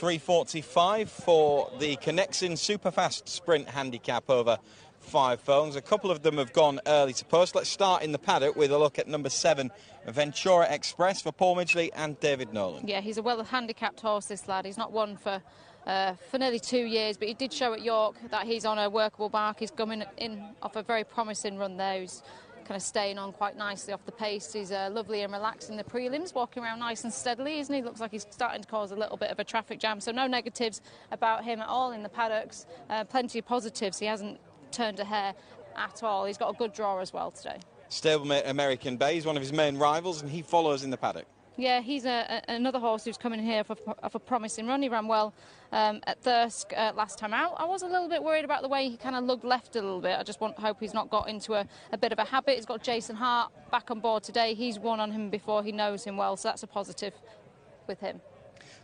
3:45 for the Connexin Superfast Sprint Handicap over 5 furlongs. A couple of them have gone early to post. Let's start in the paddock with a look at number 7, Ventura Express, for Paul Midgley and David Nolan. Yeah, he's a well-handicapped horse, this lad. He's not won for nearly 2 years, but he did show at York that he's on a workable mark. He's coming in off a very promising run there. He's kind of staying on quite nicely off the pace. He's lovely and relaxed in the prelims, walking around nice and steadily, isn't he? Looks like he's starting to cause a little bit of a traffic jam, so no negatives about him at all in the paddocks. Plenty of positives. He hasn't turned a hair at all. He's got a good draw as well today. Stablemate American Bay is one of his main rivals, and he follows in the paddock. Yeah, he's another horse who's coming here off a promising run. He ran well at Thirsk last time out. I was a little bit worried about the way he kind of lugged left a little bit. I just hope he's not got into a bit of a habit. He's got Jason Hart back on board today. He's won on him before. He knows him well, so that's a positive with him.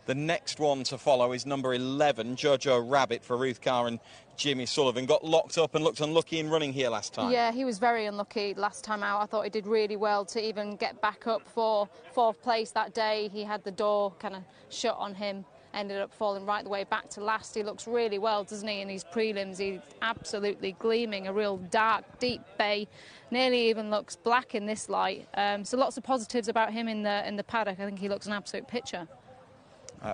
The next one to follow is number 11, Jojo Rabbit, for Ruth Carr and Jimmy Sullivan. Got locked up and looked unlucky in running here last time. Yeah, he was very unlucky last time out. I thought he did really well to even get back up for 4th place that day. He had the door kind of shut on him, ended up falling right the way back to last. He looks really well, doesn't he, in his prelims? He's absolutely gleaming, a real dark, deep bay. Nearly even looks black in this light. So lots of positives about him in the paddock. I think he looks an absolute picture.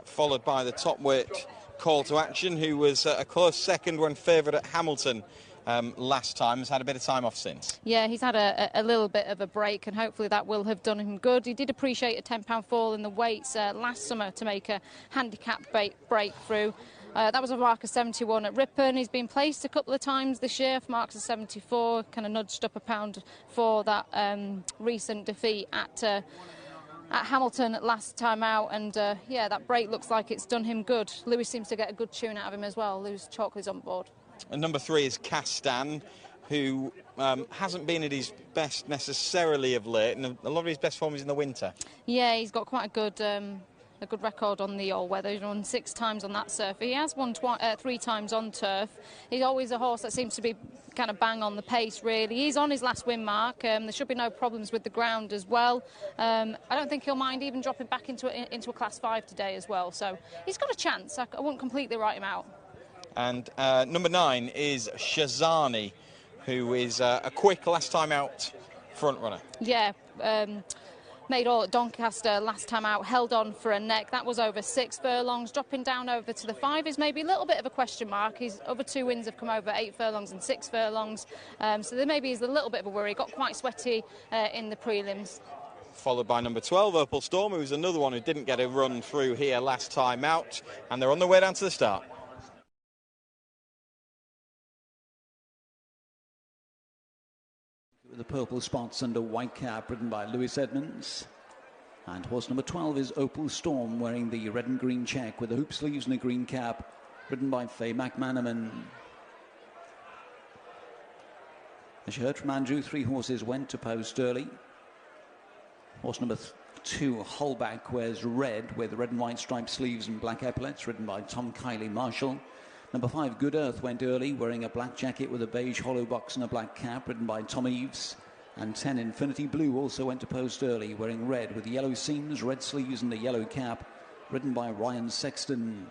Followed by the top weight Call to Action, who was a close second when favoured at Hamilton last time. Has had a bit of time off since. Yeah, he's had a little bit of a break, and hopefully that will have done him good. He did appreciate a £10 fall in the weights last summer to make a handicap breakthrough. That was a mark of 71 at Ripon. He's been placed a couple of times this year for marks of 74, kind of nudged up a pound for that recent defeat at Hamilton last time out, and yeah, that break looks like it's done him good. Lewis seems to get a good tune out of him as well. Lewis Chalkley's on board. And number 3 is Castan, who hasn't been at his best necessarily of late, and a lot of his best form is in the winter. Yeah, he's got quite a good record on the all-weather. He's won 6 times on that surf. He has won 3 times on turf. He's always a horse that seems to be kind of bang on the pace, really. He's on his last win mark. There should be no problems with the ground as well. I don't think he'll mind even dropping back into a Class 5 today as well. So he's got a chance. I wouldn't completely write him out. And number 9 is Shazani, who is a quick last time out front runner. Yeah. Made all at Doncaster last time out, held on for a neck. That was over 6 furlongs. Dropping down over to the 5 is maybe a little bit of a question mark. His other 2 wins have come over 8 furlongs and 6 furlongs. So there maybe is a little bit of a worry. Got quite sweaty in the prelims. Followed by number 12, Opal Storm, who's another one who didn't get a run through here last time out. And they're on their way down to the start. The purple spots under white cap, ridden by Lewis Edmonds. And horse number 12 is Opal Storm, wearing the red and green check with the hoop sleeves and a green cap, ridden by Faye McManaman. As you heard from Andrew, 3 horses went to post early. Horse number 2, Holback, wears red with red and white striped sleeves and black epaulets, ridden by Tom Kiley Marshall. Number 5, Good Earth, went early, wearing a black jacket with a beige hollow box and a black cap, ridden by Tom Eves. And 10, Infinity Blue, also went to post early, wearing red with yellow seams, red sleeves and a yellow cap, ridden by Ryan Sexton.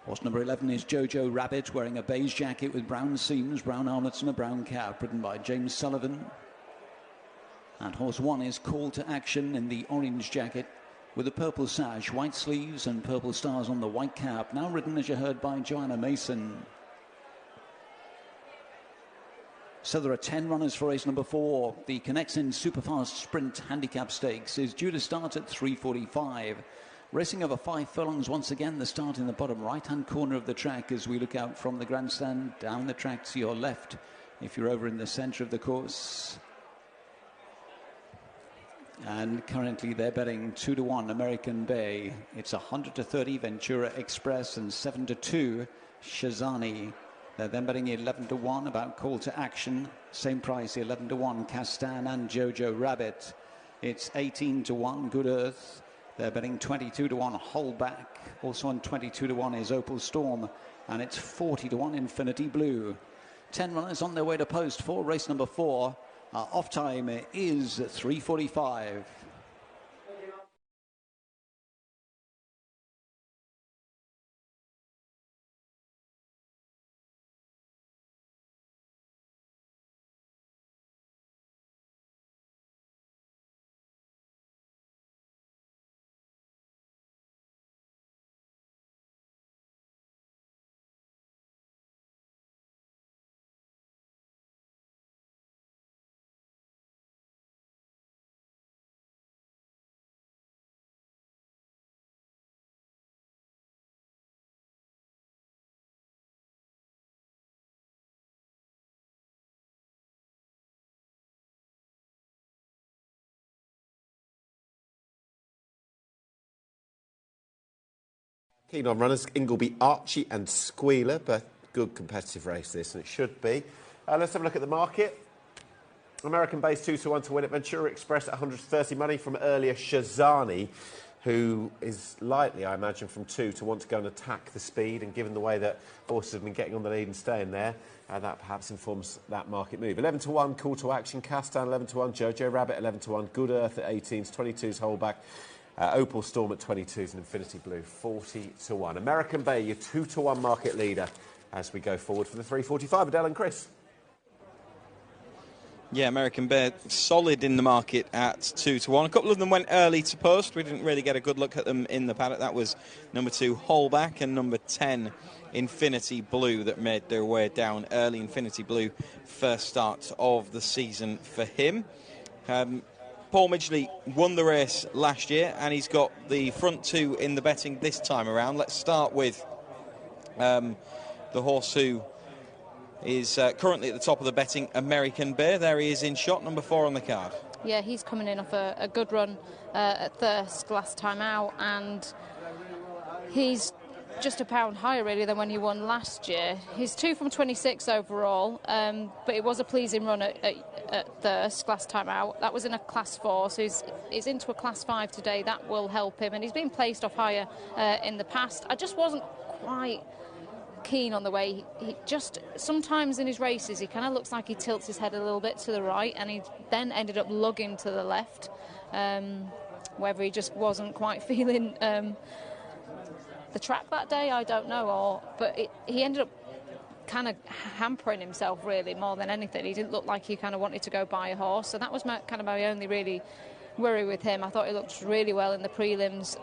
Horse number 11 is Jojo Rabbit, wearing a beige jacket with brown seams, brown armlets and a brown cap, ridden by James Sullivan. And horse 1 is Call to Action, in the orange jacket with a purple sash, white sleeves and purple stars on the white cap, now ridden, as you heard, by Joanna Mason. So there are 10 runners for race number 4. The Connexin Superfast Sprint Handicap Stakes is due to start at 3:45. Racing over 5 furlongs once again. The start in the bottom right-hand corner of the track as we look out from the grandstand down the track to your left if you're over in the centre of the course. And currently they're betting 2-1 American Bay. It's 100-30 Ventura Express and 7-2 Shazani. They're then betting 11-1 about Call to Action. Same price, 11-1 Castan and Jojo Rabbit. It's 18-1 Good Earth. They're betting 22-1 Holback. Also on 22-1 is Opal Storm. And it's 40-1 Infinity Blue. 10 runners on their way to post for race number 4. Off time is 3:45. Keen on runners, Ingleby, Archie and Squealer, but good competitive race this, and it should be. Let's have a look at the market. American base 2-1 to win it. Ventura Express at 130 money from earlier Shazani, who is likely, I imagine, from 2 to want to go and attack the speed, and given the way that horses have been getting on the lead and staying there, that perhaps informs that market move. 11-1, Call to Action, Castan 11-1, Jojo Rabbit 11-1, Good Earth at 18s, 22s, Holdback, Opal Storm at 22s, and Infinity Blue 40-1. American Bay, your 2-1 market leader as we go forward for the 3:45. Adele and Chris. Yeah, American Bear solid in the market at 2-1. A couple of them went early to post. We didn't really get a good look at them in the paddock. That was number 2, Holback, and number 10, Infinity Blue, that made their way down early. Infinity Blue, first start of the season for him. Paul Midgley won the race last year, and he's got the front 2 in the betting this time around. Let's start with the horse who is currently at the top of the betting, American Bear. There he is in shot, number 4 on the card. Yeah, he's coming in off a good run at Thirsk last time out, and he's just a pound higher really than when he won last year. He's 2 from 26 overall, but it was a pleasing run at Thirsk last time out. That was in a class 4, so he's into a class 5 today. That will help him, and he's been placed off higher in the past. I just wasn't quite keen on the way he just sometimes in his races he kind of looks like he tilts his head a little bit to the right, and he then ended up lugging to the left, whether he just wasn't quite feeling the track that day, I don't know, but he ended up kind of hampering himself really more than anything. He didn't look like he kind of wanted to go buy a horse, so that was my only really worry with him. I thought he looked really well in the prelims.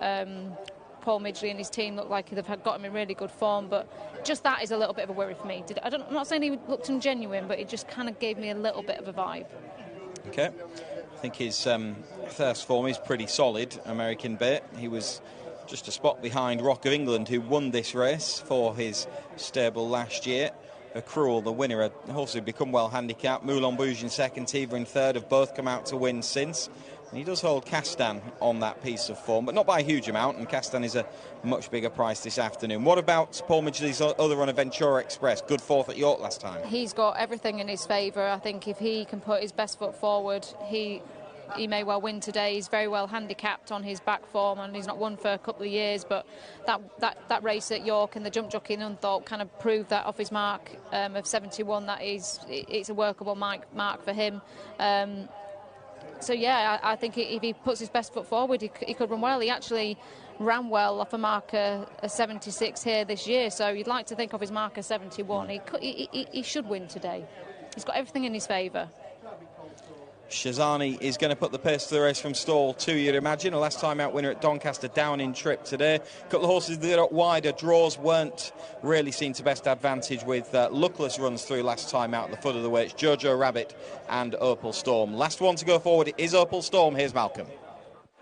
Paul Midgley and his team looked like they've got him in really good form, but just that is a little bit of a worry for me. I'm not saying he looked ungenuine, but it just kind of gave me a little bit of a vibe. Okay. I think his first form is pretty solid, American Bear. He was just a spot behind Rock of England, who won this race for his stable last year. Accrual, the winner, a horse who'd become well handicapped. Moulin Bouge in second, Tiva in third, have both come out to win since. And he does hold Castan on that piece of form, but not by a huge amount, and Castan is a much bigger price this afternoon. What about Paul Midgley's other runner, Ventura Express? Good 4th at York last time. He's got everything in his favour. I think if he can put his best foot forward, he may well win today. He's very well handicapped on his back form, and he's not won for a couple of years, but that race at York and the jump jockey in Unthorpe kind of proved that off his mark of 71, that it's a workable mark for him. So yeah, I think if he puts his best foot forward, he could run well. He actually ran well off a marker 76 here this year, so you'd like to think of his marker 71. He should win today. He's got everything in his favour. Shazani is going to put the pace to the race from stall 2, you'd imagine. A last time out winner at Doncaster, down in trip today. A couple of horses that are wider. Draws weren't really seen to best advantage with luckless runs through last time out at the foot of the weights. Jojo Rabbit and Opal Storm. Last one to go forward is Opal Storm. Here's Malcolm.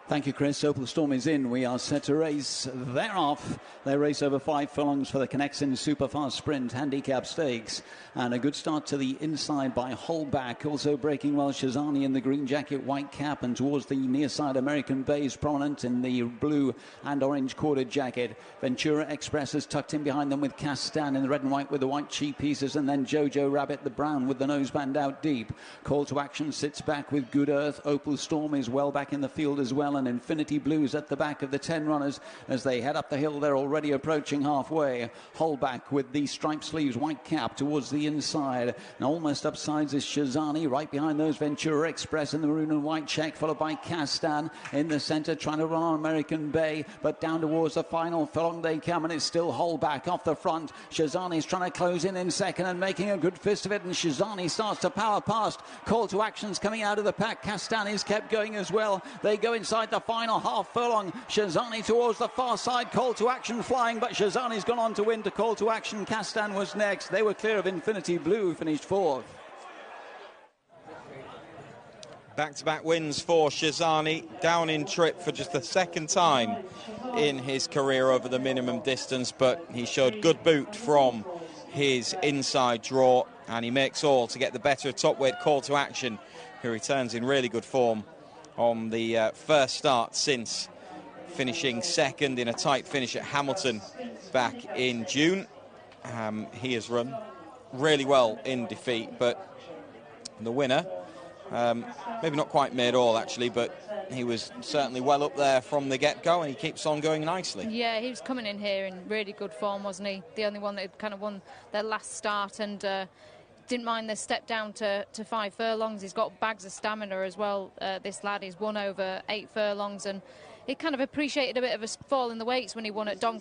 Thank you, Chris. Opal Storm is in. We are set to race. They're off. They race over 5 furlongs for the Connexin Superfast Sprint Handicap Stakes. And a good start to the inside by Holback. Also breaking well, Shazani in the green jacket, white cap. And towards the near side, American Bay's prominent in the blue and orange corded jacket. Ventura Express is tucked in behind them with Castan in the red and white with the white cheek pieces. And then Jojo Rabbit, the brown, with the noseband out deep. Call to Action sits back with Good Earth. Opal Storm is well back in the field as well. And Infinity Blues at the back of the 10 runners as they head up the hill. They're already approaching halfway. Holback with the striped sleeves, white cap towards the inside, and almost upsides is Shazani. Right behind those, Ventura Express in the maroon and white check, followed by Castan in the centre, trying to run on American Bay, but down towards the final furlong they come, and it's still Holback off the front. Shazani's trying to close in second and making a good fist of it, and Shazani starts to power past. Call to Action's coming out of the pack. Castan is kept going as well. They go inside the final half furlong. Shazani towards the far side. Call to Action flying, but Shazani's gone on to win to Call to Action. Castan was next. They were clear of Infinity Blue, finished 4th. Back-to-back wins for Shazani, down in trip for just the 2nd time in his career over the minimum distance, but he showed good boot from his inside draw, and he makes all to get the better of top weight Call to Action, who returns in really good form on the first start since finishing second in a tight finish at Hamilton back in June. He has run really well in defeat, but the winner, maybe not quite made all actually, but he was certainly well up there from the get-go, and he keeps on going nicely. Yeah, he was coming in here in really good form, wasn't he? The only one that had kind of won their last start, and didn't mind the step down to 5 furlongs. He's got bags of stamina as well, this lad. He's won over 8 furlongs, and he kind of appreciated a bit of a fall in the weights when he won at Doncaster.